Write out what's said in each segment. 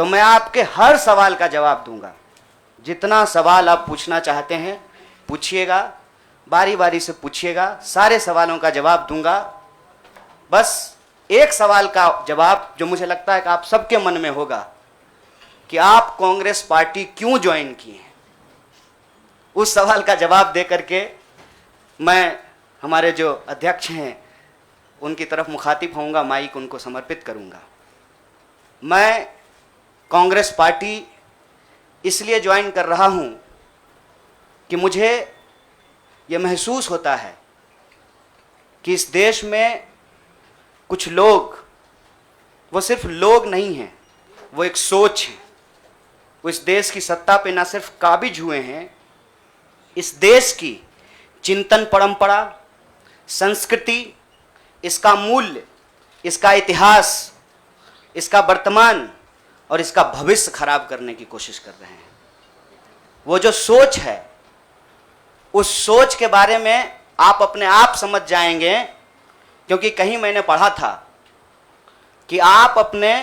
तो मैं आपके हर सवाल का जवाब दूंगा। जितना सवाल आप पूछना चाहते हैं पूछिएगा, बारी बारी से पूछिएगा, सारे सवालों का जवाब दूंगा। बस एक सवाल का जवाब जो मुझे लगता है कि आप सबके मन में होगा कि आप कांग्रेस पार्टी क्यों ज्वाइन किए हैं, उस सवाल का जवाब दे करके मैं हमारे जो अध्यक्ष हैं उनकी तरफ मुखातिब होऊंगा, माइक उनको समर्पित करूंगा। मैं कांग्रेस पार्टी इसलिए ज्वाइन कर रहा हूं कि मुझे यह महसूस होता है कि इस देश में कुछ लोग, वो सिर्फ लोग नहीं हैं, वो एक सोच है। वो इस देश की सत्ता पे ना सिर्फ काबिज हुए हैं, इस देश की चिंतन परंपरा, संस्कृति, इसका मूल्य, इसका इतिहास, इसका वर्तमान और इसका भविष्य खराब करने की कोशिश कर रहे हैं। वो जो सोच है, उस सोच के बारे में आप अपने आप समझ जाएंगे, क्योंकि कहीं मैंने पढ़ा था कि आप अपने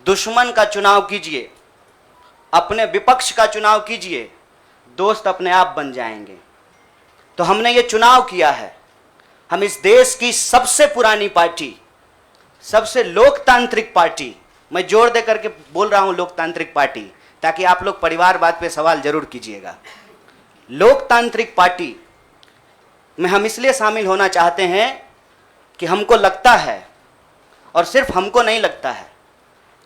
दुश्मन का चुनाव कीजिए, अपने विपक्ष का चुनाव कीजिए, दोस्त अपने आप बन जाएंगे। तो हमने ये चुनाव किया है। हम इस देश की सबसे पुरानी पार्टी, सबसे लोकतांत्रिक पार्टी, मैं जोर दे करके बोल रहा हूं लोकतांत्रिक पार्टी, ताकि आप लोग परिवारवाद पे सवाल जरूर कीजिएगा। लोकतांत्रिक पार्टी में हम इसलिए शामिल होना चाहते हैं कि हमको लगता है, और सिर्फ हमको नहीं लगता है,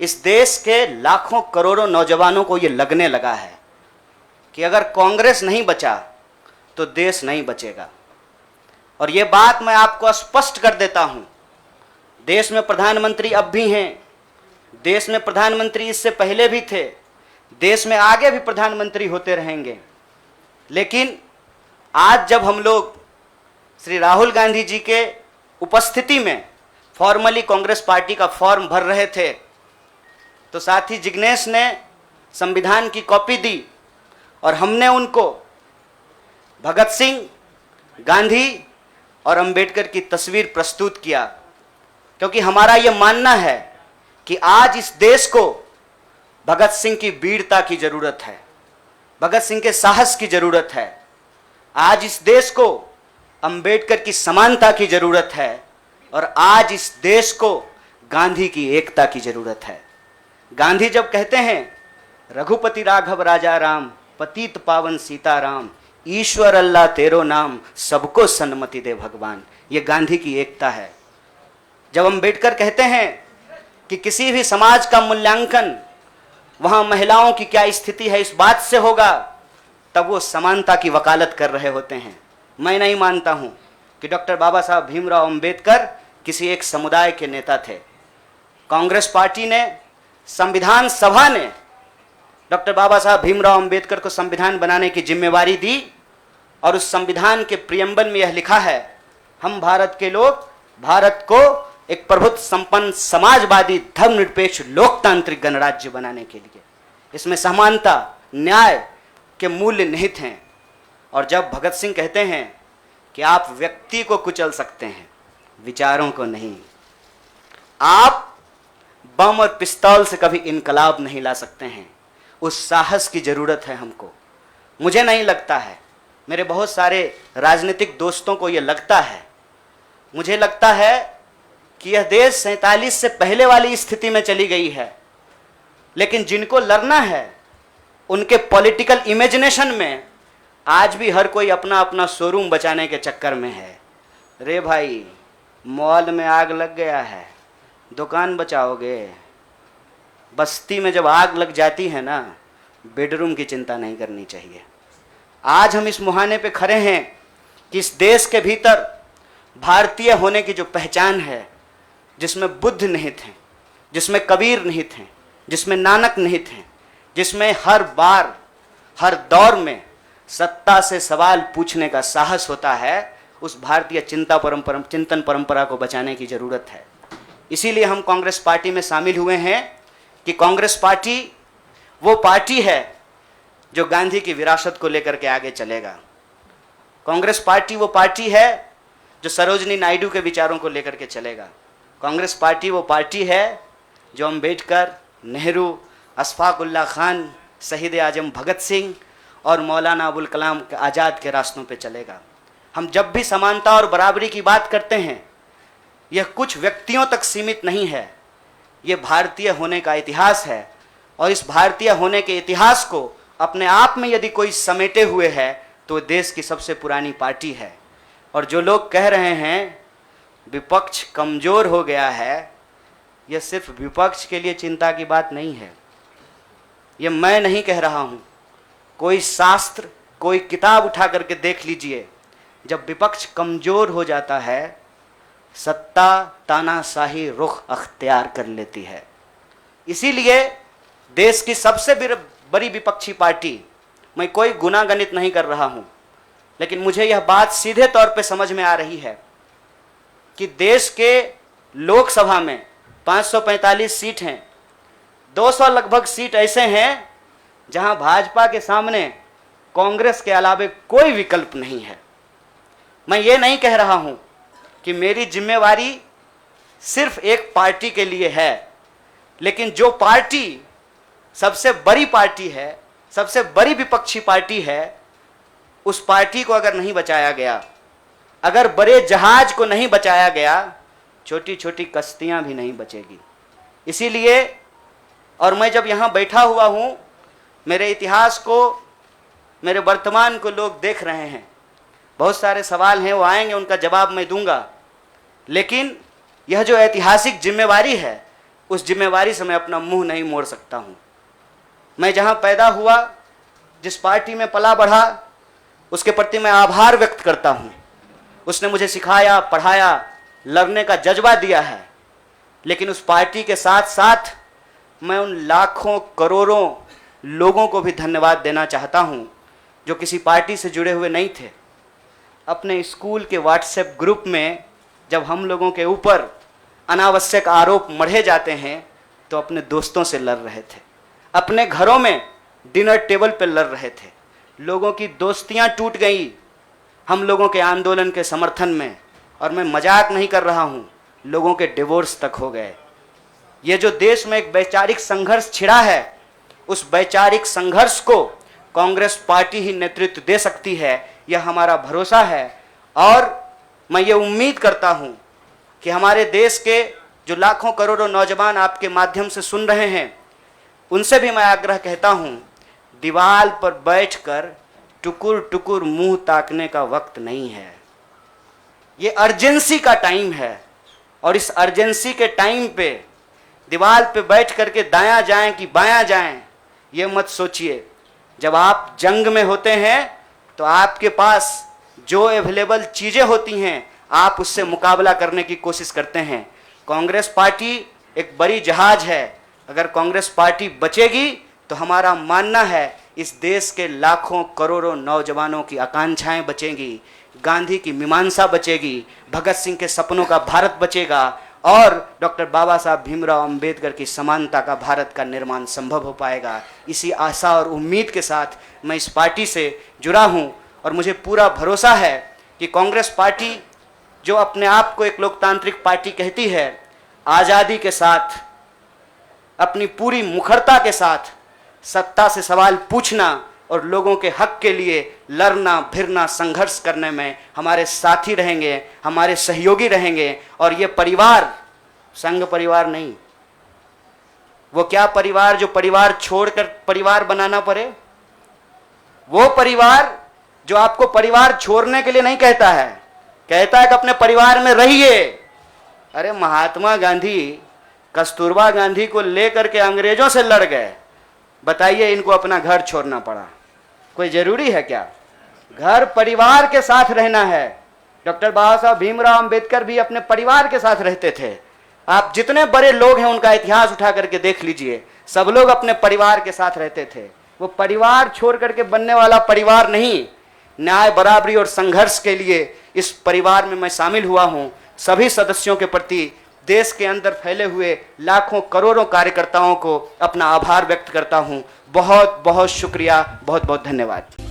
इस देश के लाखों करोड़ों नौजवानों को यह लगने लगा है कि अगर कांग्रेस नहीं बचा तो देश नहीं बचेगा। और यह बात मैं आपको स्पष्ट कर देता हूं, देश में प्रधानमंत्री अब भी हैं, देश में प्रधानमंत्री इससे पहले भी थे, देश में आगे भी प्रधानमंत्री होते रहेंगे। लेकिन आज जब हम लोग श्री राहुल गांधी जी के उपस्थिति में फॉर्मली कांग्रेस पार्टी का फॉर्म भर रहे थे, तो साथी जिग्नेश ने संविधान की कॉपी दी और हमने उनको भगत सिंह, गांधी और अंबेडकर की तस्वीर प्रस्तुत किया, क्योंकि हमारा यह मानना है कि आज इस देश को भगत सिंह की वीरता की जरूरत है, भगत सिंह के साहस की जरूरत है। आज इस देश को अंबेडकर की समानता की जरूरत है, और आज इस देश को गांधी की एकता की जरूरत है। गांधी जब कहते हैं रघुपति राघव राजा राम, पतित पावन सीताराम, ईश्वर अल्लाह तेरो नाम, सबको सन्मति दे भगवान, ये गांधी की एकता है। जब अंबेडकर कहते हैं कि किसी भी समाज का मूल्यांकन वहां महिलाओं की क्या स्थिति है इस बात से होगा, तब वो समानता की वकालत कर रहे होते हैं। मैं नहीं मानता हूं कि डॉक्टर बाबा साहब भीमराव अंबेडकर किसी एक समुदाय के नेता थे। कांग्रेस पार्टी ने, संविधान सभा ने डॉक्टर बाबा साहब भीमराव अंबेडकर को संविधान बनाने की जिम्मेवारी दी, और उस संविधान के प्रियम्बल में यह लिखा है, हम भारत के लोग भारत को एक प्रभुत्व संपन्न समाजवादी धर्मनिरपेक्ष लोकतांत्रिक गणराज्य बनाने के लिए, इसमें समानता, न्याय के मूल्य निहित हैं। और जब भगत सिंह कहते हैं कि आप व्यक्ति को कुचल सकते हैं, विचारों को नहीं, आप बम और पिस्तौल से कभी इनकलाब नहीं ला सकते हैं, उस साहस की जरूरत है हमको। मुझे नहीं लगता है, मेरे बहुत सारे राजनीतिक दोस्तों को यह लगता है, मुझे लगता है कि यह देश 47 से पहले वाली स्थिति में चली गई है। लेकिन जिनको लड़ना है उनके पॉलिटिकल इमेजिनेशन में आज भी हर कोई अपना अपना शोरूम बचाने के चक्कर में है। रे भाई, मॉल में आग लग गया है, दुकान बचाओगे? बस्ती में जब आग लग जाती है ना, बेडरूम की चिंता नहीं करनी चाहिए। आज हम इस मुहाने पे खड़े हैं कि इस देश के भीतर भारतीय होने की जो पहचान है, जिसमें बुद्ध निहित हैं, जिसमें कबीर निहित हैं, जिसमें नानक निहित हैं, जिसमें हर बार हर दौर में सत्ता से सवाल पूछने का साहस होता है, उस भारतीय चिंतन परंपरा को बचाने की जरूरत है। इसीलिए हम कांग्रेस पार्टी में शामिल हुए हैं कि कांग्रेस पार्टी वो पार्टी है जो गांधी की विरासत को लेकर के आगे चलेगा। कांग्रेस पार्टी वो पार्टी है जो सरोजनी नायडू के विचारों को लेकर के चलेगा। कांग्रेस पार्टी वो पार्टी है जो अंबेडकर, नेहरू, अशफाकुल्ला खान, शहीद आजम भगत सिंह और मौलाना अबुल कलाम आज़ाद के रास्तों पे चलेगा। हम जब भी समानता और बराबरी की बात करते हैं, यह कुछ व्यक्तियों तक सीमित नहीं है, यह भारतीय होने का इतिहास है। और इस भारतीय होने के इतिहास को अपने आप में यदि कोई समेटे हुए है तो देश की सबसे पुरानी पार्टी है। और जो लोग कह रहे हैं विपक्ष कमज़ोर हो गया है, यह सिर्फ विपक्ष के लिए चिंता की बात नहीं है। यह मैं नहीं कह रहा हूँ, कोई शास्त्र, कोई किताब उठा करके देख लीजिए। जब विपक्ष कमज़ोर हो जाता है, सत्ता तानाशाही रुख अख्तियार कर लेती है। इसीलिए देश की सबसे बड़ी विपक्षी पार्टी, मैं कोई गुनागणित नहीं कर रहा हूँ, लेकिन मुझे यह बात सीधे तौर पे समझ में आ रही है कि देश के लोकसभा में 545 सीट हैं, 200 लगभग सीट ऐसे हैं जहां भाजपा के सामने कांग्रेस के अलावे कोई विकल्प नहीं है। मैं ये नहीं कह रहा हूं कि मेरी जिम्मेवारी सिर्फ एक पार्टी के लिए है, लेकिन जो पार्टी सबसे बड़ी पार्टी है, सबसे बड़ी विपक्षी पार्टी है, उस पार्टी को अगर नहीं बचाया गया, अगर बड़े जहाज को नहीं बचाया गया, छोटी छोटी कश्तियां भी नहीं बचेगी। इसीलिए, और मैं जब यहाँ बैठा हुआ हूँ, मेरे इतिहास को, मेरे वर्तमान को लोग देख रहे हैं। बहुत सारे सवाल हैं, वो आएंगे, उनका जवाब मैं दूंगा। लेकिन यह जो ऐतिहासिक जिम्मेवारी है, उस जिम्मेवारी से मैं अपना मुंह नहीं मोड़ सकता हूँ। मैं जहाँ पैदा हुआ, जिस पार्टी में पला बढ़ा, उसके प्रति मैं आभार व्यक्त करता हूँ। उसने मुझे सिखाया, पढ़ाया, लड़ने का जज्बा दिया है। लेकिन उस पार्टी के साथ साथ मैं उन लाखों करोड़ों लोगों को भी धन्यवाद देना चाहता हूँ जो किसी पार्टी से जुड़े हुए नहीं थे। अपने स्कूल के व्हाट्सएप ग्रुप में जब हम लोगों के ऊपर अनावश्यक आरोप मढ़े जाते हैं तो अपने दोस्तों से लड़ रहे थे, अपने घरों में डिनर टेबल पर लड़ रहे थे। लोगों की दोस्तियां टूट गई हम लोगों के आंदोलन के समर्थन में, और मैं मजाक नहीं कर रहा हूं, लोगों के डिवोर्स तक हो गए। ये जो देश में एक वैचारिक संघर्ष छिड़ा है, उस वैचारिक संघर्ष को कांग्रेस पार्टी ही नेतृत्व दे सकती है, यह हमारा भरोसा है। और मैं ये उम्मीद करता हूं कि हमारे देश के जो लाखों करोड़ों नौजवान आपके माध्यम से सुन रहे हैं, उनसे भी मैं आग्रह कहता हूं, दीवार पर बैठकर टुकुर टुकुर मुंह ताकने का वक्त नहीं है। ये अर्जेंसी का टाइम है, और इस अर्जेंसी के टाइम पे दीवार पे बैठ करके दायां जाएं कि बायां जाएं, ये मत सोचिए। जब आप जंग में होते हैं तो आपके पास जो अवेलेबल चीज़ें होती हैं, आप उससे मुकाबला करने की कोशिश करते हैं। कांग्रेस पार्टी एक बड़ी जहाज है, अगर कांग्रेस पार्टी बचेगी तो हमारा मानना है इस देश के लाखों करोड़ों नौजवानों की आकांक्षाएं बचेंगी, गांधी की मीमांसा बचेगी, भगत सिंह के सपनों का भारत बचेगा, और डॉक्टर बाबा साहब भीमराव अंबेडकर की समानता का भारत का निर्माण संभव हो पाएगा। इसी आशा और उम्मीद के साथ मैं इस पार्टी से जुड़ा हूं, और मुझे पूरा भरोसा है कि कांग्रेस पार्टी जो अपने आप को एक लोकतांत्रिक पार्टी कहती है, आज़ादी के साथ, अपनी पूरी मुखरता के साथ सत्ता से सवाल पूछना और लोगों के हक के लिए लड़ना भिड़ना संघर्ष करने में हमारे साथी रहेंगे, हमारे सहयोगी रहेंगे। और ये परिवार संघ परिवार नहीं, वो क्या परिवार जो परिवार छोड़कर परिवार बनाना पड़े, वो परिवार जो आपको परिवार छोड़ने के लिए नहीं कहता है, कहता है कि अपने परिवार में रहिए। अरे महात्मा गांधी कस्तूरबा गांधी को लेकर के अंग्रेजों से लड़ गए, बताइए इनको अपना घर छोड़ना पड़ा, कोई जरूरी है क्या? घर परिवार के साथ रहना है। डॉक्टर बाबा साहब भीमराव अंबेडकर भी अपने परिवार के साथ रहते थे। आप जितने बड़े लोग हैं उनका इतिहास उठा करके देख लीजिए, सब लोग अपने परिवार के साथ रहते थे। वो परिवार छोड़ करके बनने वाला परिवार नहीं। न्याय, बराबरी और संघर्ष के लिए इस परिवार में मैं शामिल हुआ हूं। सभी सदस्यों के प्रति, देश के अंदर फैले हुए लाखों करोड़ों कार्यकर्ताओं को अपना आभार व्यक्त करता हूं। बहुत बहुत शुक्रिया, बहुत बहुत धन्यवाद।